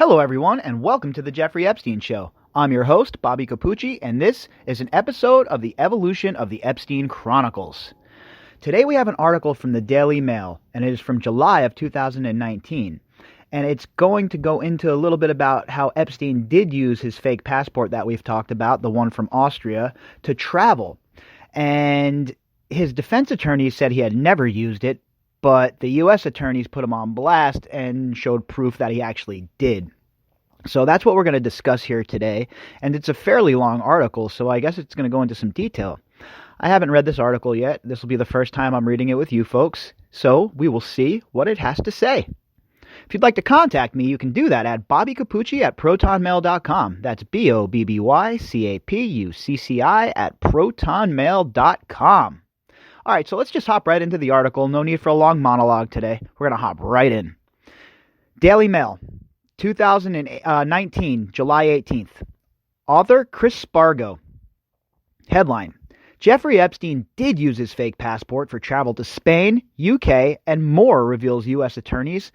Hello, everyone, and welcome to the Jeffrey Epstein Show. I'm your host, Bobbycapucci, and this is an episode of the evolution of the Epstein Chronicles. Today we have an article from the Daily Mail, and it is from July of 2019. And it's going to go into a little bit about how Epstein did use his fake passport that we've talked about, the one from Austria, to travel. And his defense attorney said he had never used it, but the U.S. attorneys put him on blast and showed proof that he actually did. So that's what we're going to discuss here today, and it's a fairly long article, so I guess it's going to go into some detail. I haven't read this article yet. This will be the first time I'm reading it with you folks, so we will see what it has to say. If you'd like to contact me, you can do that at bobbycapucci@protonmail.com. That's BOBBYCAPUCCI at protonmail.com. All right, so let's just hop right into the article. No need for a long monologue today. We're going to hop right in. Daily Mail, 2019, July 18th. Author Chris Spargo. Headline: Jeffrey Epstein did use his fake passport for travel to Spain, UK, and more, reveals U.S. attorneys,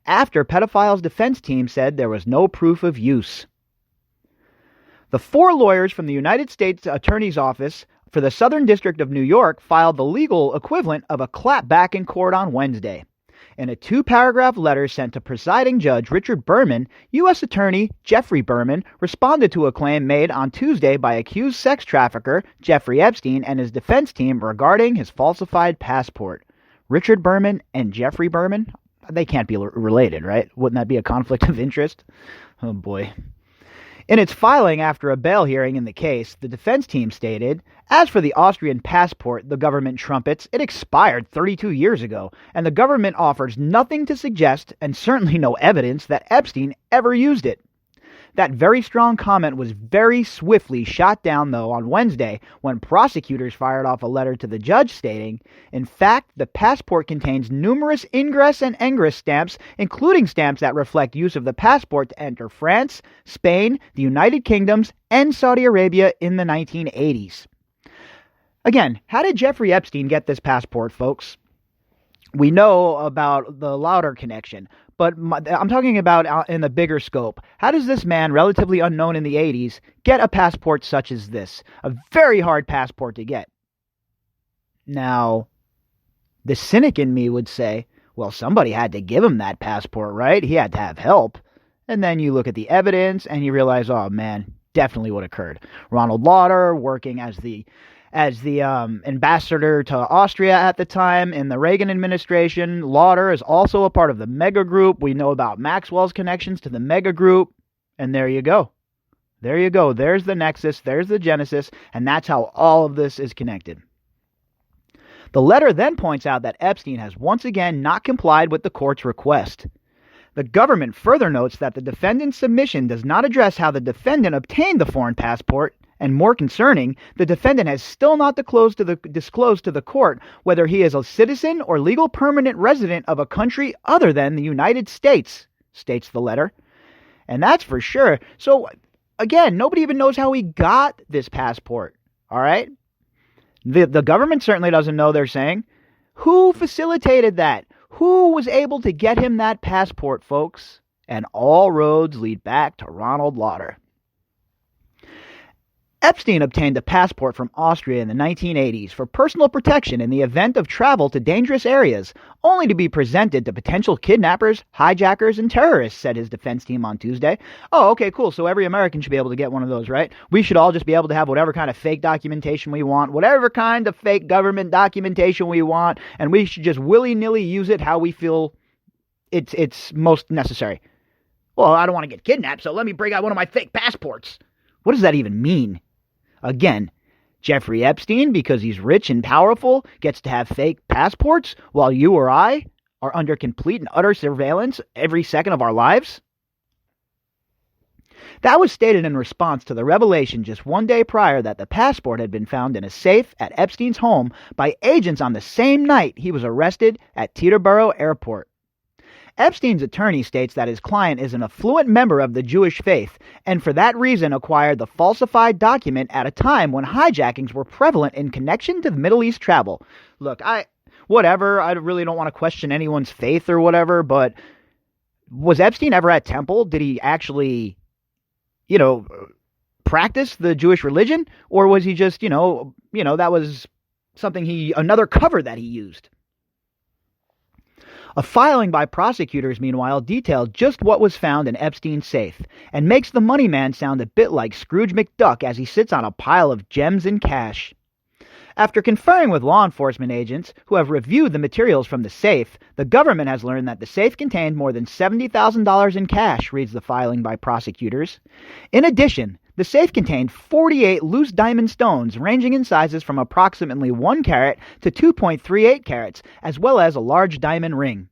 after pedophile's defense team said there was no proof of use. The four lawyers from the United States Attorney's Office for the Southern District of New York filed the legal equivalent of a clapback in court on Wednesday. In a two-paragraph letter sent to presiding judge Richard Berman, U.S. Attorney Jeffrey Berman responded to a claim made on Tuesday by accused sex trafficker Jeffrey Epstein and his defense team regarding his falsified passport. Richard Berman and Jeffrey Berman? They can't be related, right? Wouldn't that be a conflict of interest? Oh boy. In its filing after a bail hearing in the case, the defense team stated, as for the Austrian passport the government trumpets, it expired 32 years ago, and the government offers nothing to suggest, and certainly no evidence, that Epstein ever used it. That very strong comment was very swiftly shot down, though, on Wednesday when prosecutors fired off a letter to the judge stating, in fact, the passport contains numerous ingress and egress stamps, including stamps that reflect use of the passport to enter France, Spain, the United Kingdoms, and Saudi Arabia in the 1980s. Again, how did Jeffrey Epstein get this passport, folks? We know about the Lauder connection, but I'm talking about in the bigger scope. How does this man, relatively unknown in the 80s, get a passport such as this? A very hard passport to get. Now, the cynic in me would say, well, somebody had to give him that passport, right? He had to have help. And then you look at the evidence and you realize, oh man, definitely what occurred. Ronald Lauder, working as the ambassador to Austria at the time in the Reagan administration. Lauder is also a part of the mega group. We know about Maxwell's connections to the mega group. And there you go. There you go. There's the nexus. There's the genesis. And that's how all of this is connected. The letter then points out that Epstein has once again not complied with the court's request. The government further notes that the defendant's submission does not address how the defendant obtained the foreign passport. And more concerning, the defendant has still not disclosed to the court whether he is a citizen or legal permanent resident of a country other than the United States, states the letter. And that's for sure. So, again, nobody even knows how he got this passport, all right? The government certainly doesn't know, they're saying. Who facilitated that? Who was able to get him that passport, folks? And all roads lead back to Ronald Lauder. Epstein obtained a passport from Austria in the 1980s for personal protection in the event of travel to dangerous areas, only to be presented to potential kidnappers, hijackers, and terrorists, said his defense team on Tuesday. Oh, okay, cool. So every American should be able to get one of those, right? We should all just be able to have whatever kind of fake documentation we want, whatever kind of fake government documentation we want, and we should just willy-nilly use it how we feel it's most necessary. Well, I don't want to get kidnapped, so let me bring out one of my fake passports. What does that even mean? Again, Jeffrey Epstein, because he's rich and powerful, gets to have fake passports while you or I are under complete and utter surveillance every second of our lives? That was stated in response to the revelation just one day prior that the passport had been found in a safe at Epstein's home by agents on the same night he was arrested at Teterboro Airport. Epstein's attorney states that his client is an affluent member of the Jewish faith and for that reason acquired the falsified document at a time when hijackings were prevalent in connection to Middle East travel. Look, I really don't want to question anyone's faith or whatever, but Was Epstein ever at temple? Did he actually, you know, practice the Jewish religion? Or was he just, that was something another cover that he used? A filing by prosecutors, meanwhile, detailed just what was found in Epstein's safe and makes the money man sound a bit like Scrooge McDuck as he sits on a pile of gems and cash. After conferring with law enforcement agents who have reviewed the materials from the safe, the government has learned that the safe contained more than $70,000 in cash, reads the filing by prosecutors. In addition, the safe contained 48 loose diamond stones ranging in sizes from approximately 1 carat to 2.38 carats, as well as a large diamond ring.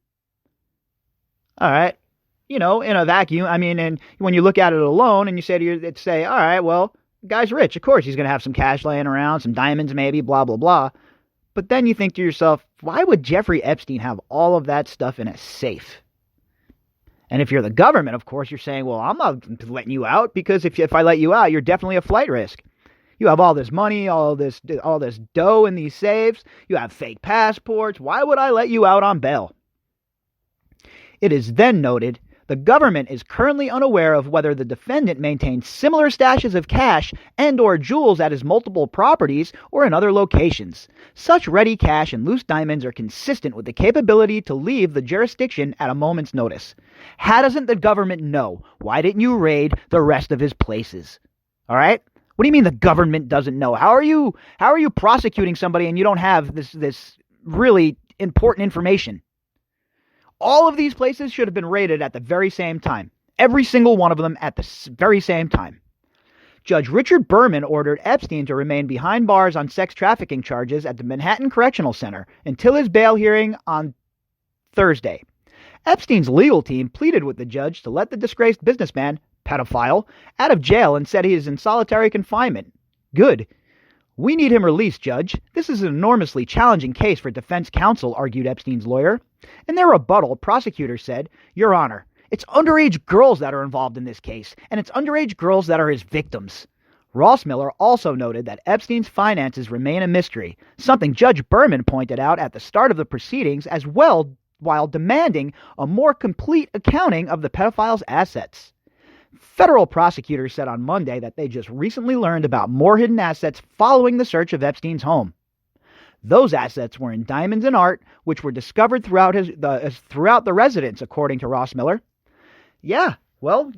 All right. In a vacuum, and when you look at it alone and you say all right, well, the guy's rich. Of course, he's going to have some cash laying around, some diamonds maybe, blah, blah, blah. But then you think to yourself, why would Jeffrey Epstein have all of that stuff in a safe? And if you're the government, of course, you're saying, well, I'm not letting you out because if I let you out, you're definitely a flight risk. You have all this money, all this dough in these safes. You have fake passports. Why would I let you out on bail? It is then noted the government is currently unaware of whether the defendant maintains similar stashes of cash and or jewels at his multiple properties or in other locations. Such ready cash and loose diamonds are consistent with the capability to leave the jurisdiction at a moment's notice. How doesn't the government know? Why didn't you raid the rest of his places? All right? What do you mean the government doesn't know? How are you prosecuting somebody and you don't have this really important information? All of these places should have been raided at the very same time. Every single one of them at the very same time. Judge Richard Berman ordered Epstein to remain behind bars on sex trafficking charges at the Manhattan Correctional Center until his bail hearing on Thursday. Epstein's legal team pleaded with the judge to let the disgraced businessman, pedophile, out of jail and said he is in solitary confinement. Good. We need him released, Judge. This is an enormously challenging case for defense counsel, argued Epstein's lawyer. In their rebuttal, prosecutors said, Your Honor, it's underage girls that are involved in this case, and it's underage girls that are his victims. Rossmiller also noted that Epstein's finances remain a mystery, something Judge Berman pointed out at the start of the proceedings as well, while demanding a more complete accounting of the pedophile's assets. Federal prosecutors said on Monday that they just recently learned about more hidden assets following the search of Epstein's home. Those assets were in diamonds and art, which were discovered throughout the residence, according to Rossmiller. Yeah, well,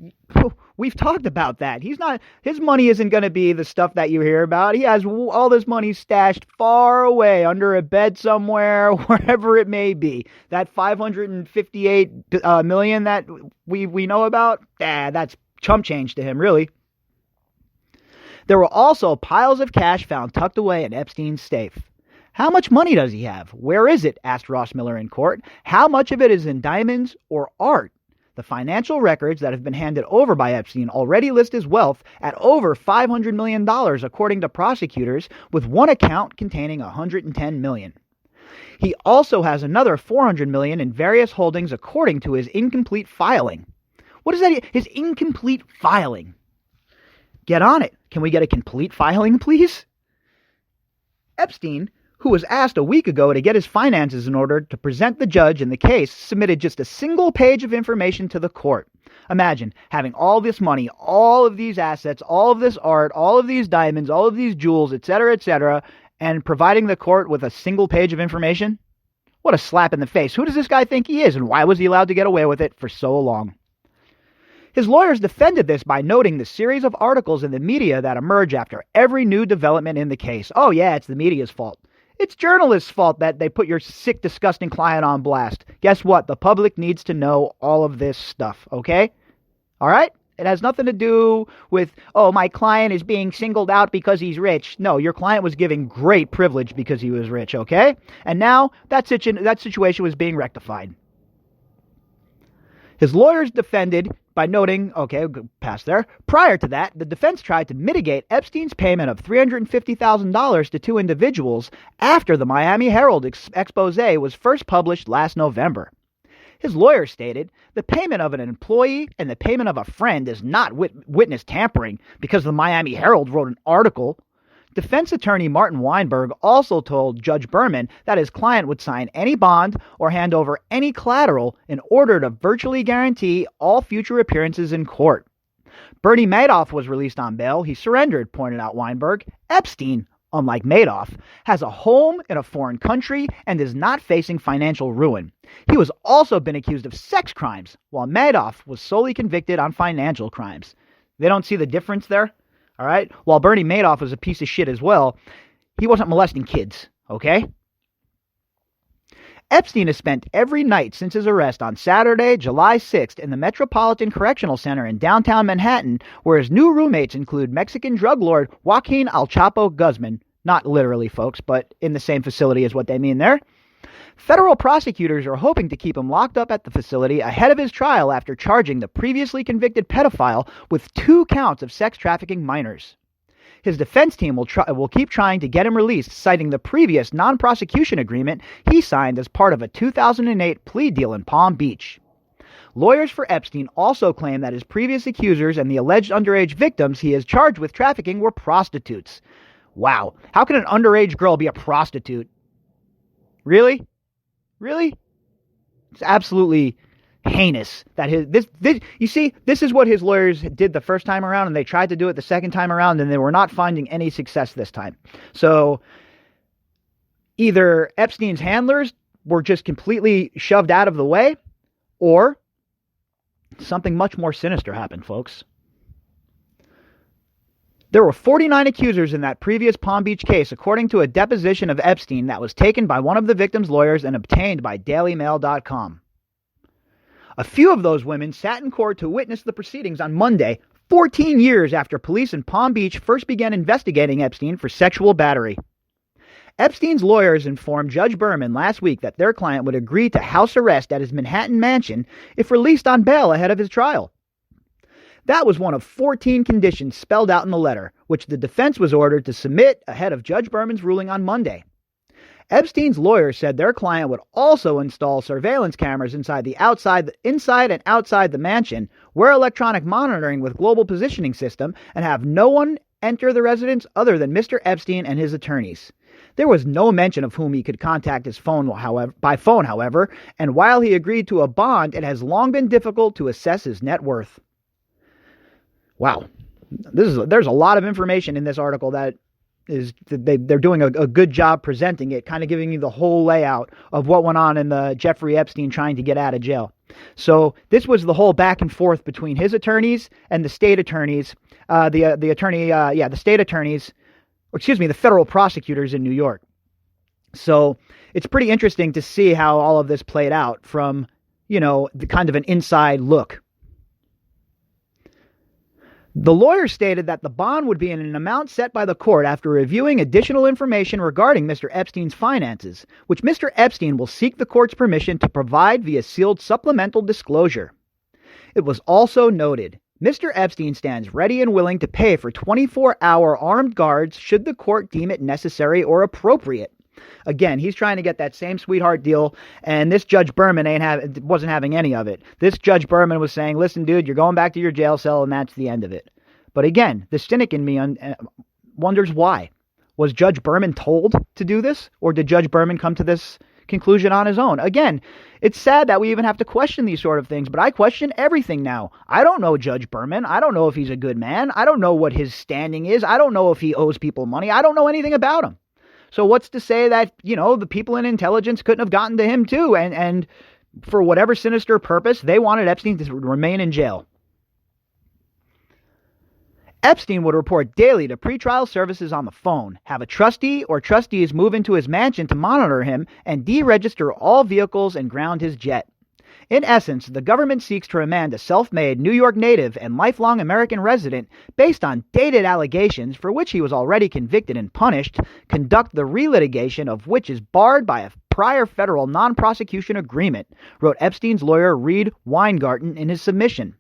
we've talked about that. His money isn't going to be the stuff that you hear about. He has all this money stashed far away under a bed somewhere, wherever it may be. That $558 million that we know about, that's chump change to him, really. There were also piles of cash found tucked away in Epstein's safe. How much money does he have? Where is it? Asked Rossmiller in court. How much of it is in diamonds or art? The financial records that have been handed over by Epstein already list his wealth at over $500 million, according to prosecutors, with one account containing $110 million. He also has another $400 million in various holdings according to his incomplete filing. What is that? His incomplete filing. Get on it. Can we get a complete filing, please? Epstein, who was asked a week ago to get his finances in order to present the judge in the case, submitted just a single page of information to the court. Imagine having all this money, all of these assets, all of this art, all of these diamonds, all of these jewels, etc., and providing the court with a single page of information? What a slap in the face. Who does this guy think he is, and why was he allowed to get away with it for so long? His lawyers defended this by noting the series of articles in the media that emerge after every new development in the case. Oh yeah, it's the media's fault. It's journalists' fault that they put your sick, disgusting client on blast. Guess what? The public needs to know all of this stuff, okay? All right? It has nothing to do with, oh, my client is being singled out because he's rich. No, your client was given great privilege because he was rich, okay? And now that situation was being rectified. His lawyers defended by noting, okay, past there, prior to that, the defense tried to mitigate Epstein's payment of $350,000 to two individuals after the Miami Herald expose was first published last November. His lawyer stated, the payment of an employee and the payment of a friend is not witness tampering because the Miami Herald wrote an article. Defense attorney Martin Weinberg also told Judge Berman that his client would sign any bond or hand over any collateral in order to virtually guarantee all future appearances in court. Bernie Madoff was released on bail. He surrendered, pointed out Weinberg. Epstein, unlike Madoff, has a home in a foreign country and is not facing financial ruin. He was also been accused of sex crimes, while Madoff was solely convicted on financial crimes. They don't see the difference there? All right? While Bernie Madoff was a piece of shit as well, he wasn't molesting kids, okay? Epstein has spent every night since his arrest on Saturday, July 6th in the Metropolitan Correctional Center in downtown Manhattan, where his new roommates include Mexican drug lord Joaquin El Chapo Guzman. Not literally, folks, but in the same facility is what they mean there. Federal prosecutors are hoping to keep him locked up at the facility ahead of his trial after charging the previously convicted pedophile with 2 counts of sex trafficking minors. His defense team will keep trying to get him released, citing the previous non-prosecution agreement he signed as part of a 2008 plea deal in Palm Beach. Lawyers for Epstein also claim that his previous accusers and the alleged underage victims he is charged with trafficking were prostitutes. Wow, how can an underage girl be a prostitute? Really? Really? It's absolutely heinous that you see, this is what his lawyers did the first time around, and they tried to do it the second time around, and they were not finding any success this time. So either Epstein's handlers were just completely shoved out of the way, or something much more sinister happened, folks. There were 49 accusers in that previous Palm Beach case, according to a deposition of Epstein that was taken by one of the victim's lawyers and obtained by DailyMail.com. A few of those women sat in court to witness the proceedings on Monday, 14 years after police in Palm Beach first began investigating Epstein for sexual battery. Epstein's lawyers informed Judge Berman last week that their client would agree to house arrest at his Manhattan mansion if released on bail ahead of his trial. That was one of 14 conditions spelled out in the letter, which the defense was ordered to submit ahead of Judge Berman's ruling on Monday. Epstein's lawyers said their client would also install surveillance cameras inside and outside the mansion, wear electronic monitoring with global positioning system, and have no one enter the residence other than Mr. Epstein and his attorneys. There was no mention of whom he could contact by phone, however, and while he agreed to a bond, it has long been difficult to assess his net worth. Wow. There's a lot of information in this article that they're doing a good job presenting it, kind of giving you the whole layout of what went on in the Jeffrey Epstein trying to get out of jail. So this was the whole back and forth between his attorneys and the state attorneys, the federal prosecutors in New York. So it's pretty interesting to see how all of this played out from, the kind of an inside look. The lawyer stated that the bond would be in an amount set by the court after reviewing additional information regarding Mr. Epstein's finances, which Mr. Epstein will seek the court's permission to provide via sealed supplemental disclosure. It was also noted, Mr. Epstein stands ready and willing to pay for 24-hour armed guards should the court deem it necessary or appropriate. Again, he's trying to get that same sweetheart deal, and this Judge Berman wasn't having any of it. This Judge Berman was saying, listen, dude, you're going back to your jail cell, and that's the end of it. But again, the cynic in me wonders why. Was Judge Berman told to do this, or did Judge Berman come to this conclusion on his own? Again, it's sad that we even have to question these sort of things, but I question everything now. I don't know Judge Berman. I don't know if he's a good man. I don't know what his standing is. I don't know if he owes people money. I don't know anything about him. So what's to say that, the people in intelligence couldn't have gotten to him too, and for whatever sinister purpose, they wanted Epstein to remain in jail. Epstein would report daily to pretrial services on the phone, have a trustee or trustees move into his mansion to monitor him, and deregister all vehicles and ground his jet. In essence, the government seeks to remand a self-made New York native and lifelong American resident based on dated allegations for which he was already convicted and punished, conduct the relitigation of which is barred by a prior federal non-prosecution agreement, wrote Epstein's lawyer Reed Weingarten in his submission.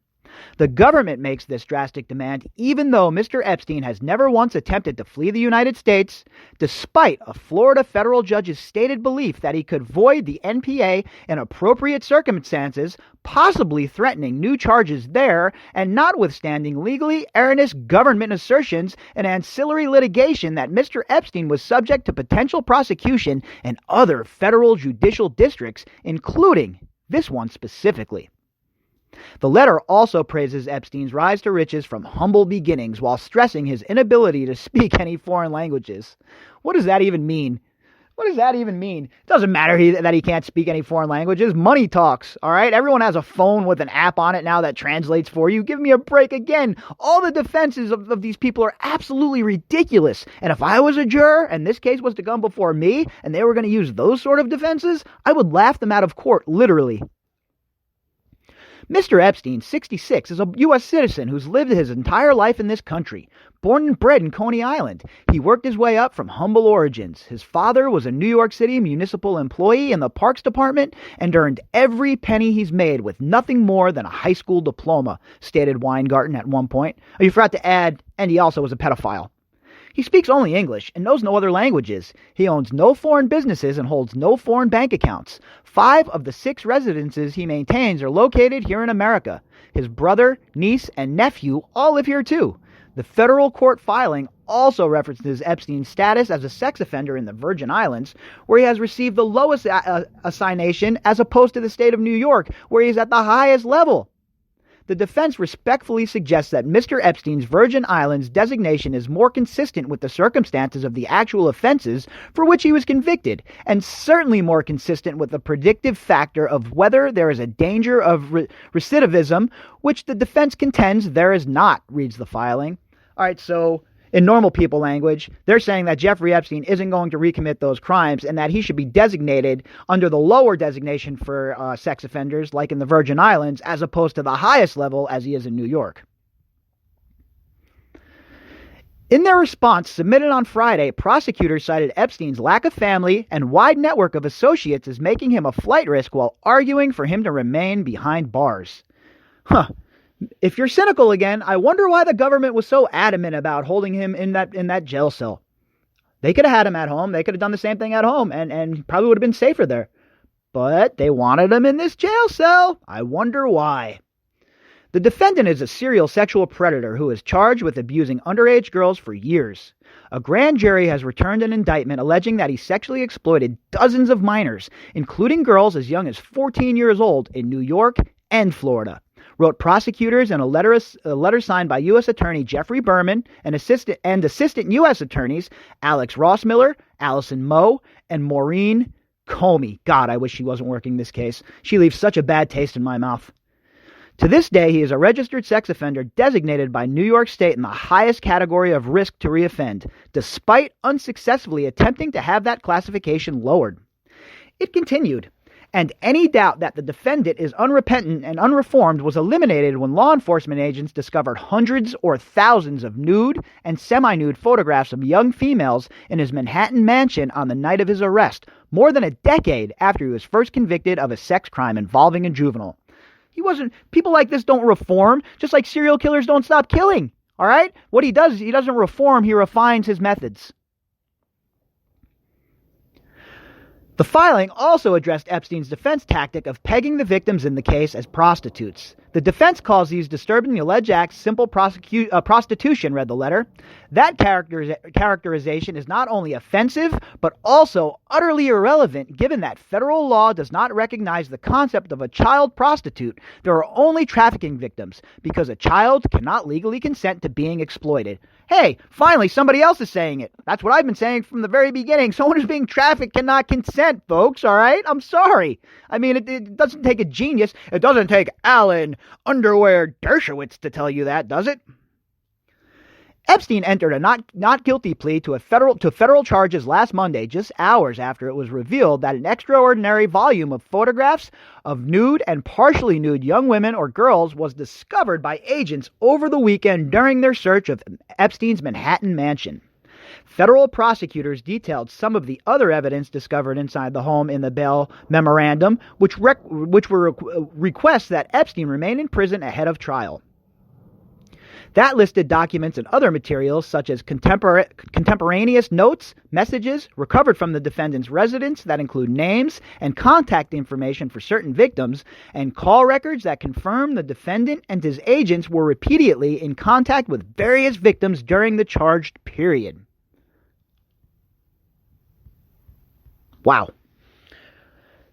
The government makes this drastic demand even though Mr. Epstein has never once attempted to flee the United States, despite a Florida federal judge's stated belief that he could void the NPA in appropriate circumstances, possibly threatening new charges there, and notwithstanding legally erroneous government assertions and ancillary litigation that Mr. Epstein was subject to potential prosecution in other federal judicial districts, including this one specifically. The letter also praises Epstein's rise to riches from humble beginnings while stressing his inability to speak any foreign languages. What does that even mean? What does that even mean? It doesn't matter that he can't speak any foreign languages. Money talks, all right? Everyone has a phone with an app on it now that translates for you. Give me a break again. All the defenses of these people are absolutely ridiculous. And if I was a juror and this case was to come before me and they were going to use those sort of defenses, I would laugh them out of court, literally. Mr. Epstein, 66, is a U.S. citizen who's lived his entire life in this country. Born and bred in Coney Island, he worked his way up from humble origins. His father was a New York City municipal employee in the Parks Department and earned every penny he's made with nothing more than a high school diploma, stated Weingarten at one point. Oh, you forgot to add, and he also was a pedophile. He speaks only English and knows no other languages. He owns no foreign businesses and holds no foreign bank accounts. 5 of the 6 residences he maintains are located here in America. His brother, niece, and nephew all live here too. The federal court filing also references Epstein's status as a sex offender in the Virgin Islands, where he has received the lowest assignation as opposed to the state of New York, where he's at the highest level. The defense respectfully suggests that Mr. Epstein's Virgin Islands designation is more consistent with the circumstances of the actual offenses for which he was convicted, and certainly more consistent with the predictive factor of whether there is a danger of recidivism, which the defense contends there is not, reads the filing. All right, so in normal people language, they're saying that Jeffrey Epstein isn't going to recommit those crimes and that he should be designated under the lower designation for sex offenders, like in the Virgin Islands, as opposed to the highest level as he is in New York. In their response submitted on Friday, prosecutors cited Epstein's lack of family and wide network of associates as making him a flight risk while arguing for him to remain behind bars. If you're cynical again, I wonder why the government was so adamant about holding him in that jail cell. They could have had him at home. They could have done the same thing at home and probably would have been safer there. But they wanted him in this jail cell. I wonder why. The defendant is a serial sexual predator who is charged with abusing underage girls for years. A grand jury has returned an indictment alleging that he sexually exploited dozens of minors, including girls as young as 14 years old in New York and Florida, wrote prosecutors in a letter signed by U.S. Attorney Jeffrey Berman and assistant U.S. attorneys Alex Rossmiller, Allison Moe, and Maureen Comey. God, I wish she wasn't working this case. She leaves such a bad taste in my mouth. To this day, he is a registered sex offender designated by New York State in the highest category of risk to reoffend, despite unsuccessfully attempting to have that classification lowered. It continued. And any doubt that the defendant is unrepentant and unreformed was eliminated when law enforcement agents discovered hundreds or thousands of nude and semi-nude photographs of young females in his Manhattan mansion on the night of his arrest, more than a decade after he was first convicted of a sex crime involving a juvenile. People like this don't reform, just like serial killers don't stop killing, all right? What he does is he doesn't reform, he refines his methods. The filing also addressed Epstein's defense tactic of pegging the victims in the case as prostitutes. The defense calls these disturbing the alleged acts simple prostitution, read the letter. That characterization is not only offensive, but also utterly irrelevant given that federal law does not recognize the concept of a child prostitute. There are only trafficking victims because a child cannot legally consent to being exploited. Hey, finally, somebody else is saying it. That's what I've been saying from the very beginning. Someone who's being trafficked cannot consent, folks, all right? I'm sorry. I mean, it doesn't take a genius. It doesn't take Alan Underwear Dershowitz to tell you that, does it? Epstein entered a not guilty plea to federal charges last Monday, just hours after it was revealed that an extraordinary volume of photographs of nude and partially nude young women or girls was discovered by agents over the weekend during their search of Epstein's Manhattan mansion. Federal prosecutors detailed some of the other evidence discovered inside the home in the bail memorandum, which were requests that Epstein remain in prison ahead of trial. That listed documents and other materials such as contemporaneous notes, messages recovered from the defendant's residence that include names and contact information for certain victims, and call records that confirm the defendant and his agents were repeatedly in contact with various victims during the charged period. Wow.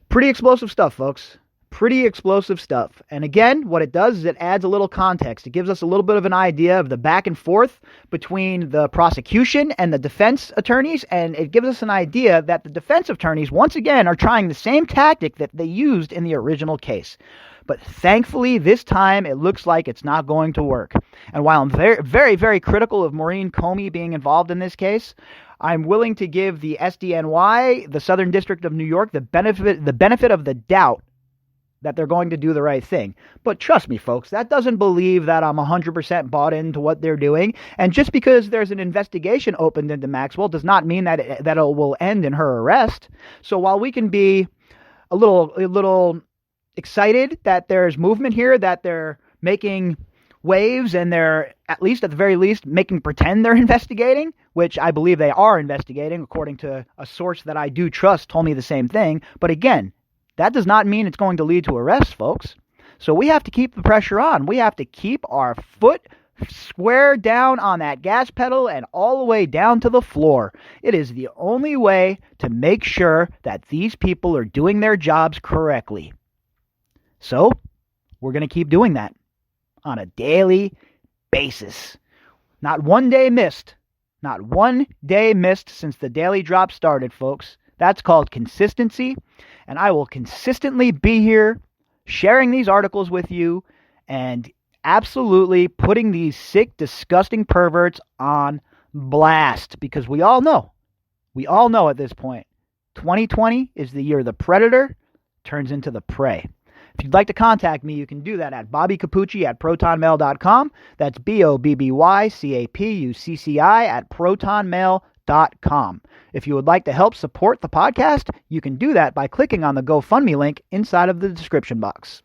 Pretty explosive stuff, folks. Pretty explosive stuff. And again, what it does is it adds a little context. It gives us a little bit of an idea of the back and forth between the prosecution and the defense attorneys, and it gives us an idea that the defense attorneys, once again, are trying the same tactic that they used in the original case. But thankfully, this time, it looks like it's not going to work. And while I'm very, very, very critical of Maureen Comey being involved in this case, I'm willing to give the SDNY, the Southern District of New York, the benefit of the doubt that they're going to do the right thing. But trust me, folks, that doesn't believe that I'm 100% bought into what they're doing. And just because there's an investigation opened into Maxwell does not mean that it will end in her arrest. So while we can be a little excited that there's movement here, that they're making waves and they're, at the very least, making pretend they're investigating, which I believe they are investigating, according to a source that I do trust told me the same thing. But again, that does not mean it's going to lead to arrests, folks. So we have to keep the pressure on. We have to keep our foot square down on that gas pedal and all the way down to the floor. It is the only way to make sure that these people are doing their jobs correctly. So we're going to keep doing that on a daily basis. Not one day missed. Not one day missed since the Daily Drop started, folks. That's called consistency, and I will consistently be here sharing these articles with you and absolutely putting these sick, disgusting perverts on blast, because we all know at this point, 2020 is the year the predator turns into the prey. If you'd like to contact me, you can do that at bobbycapucci@protonmail.com. That's BOBBYCAPUCCI@protonmail.com. If you would like to help support the podcast, you can do that by clicking on the GoFundMe link inside of the description box.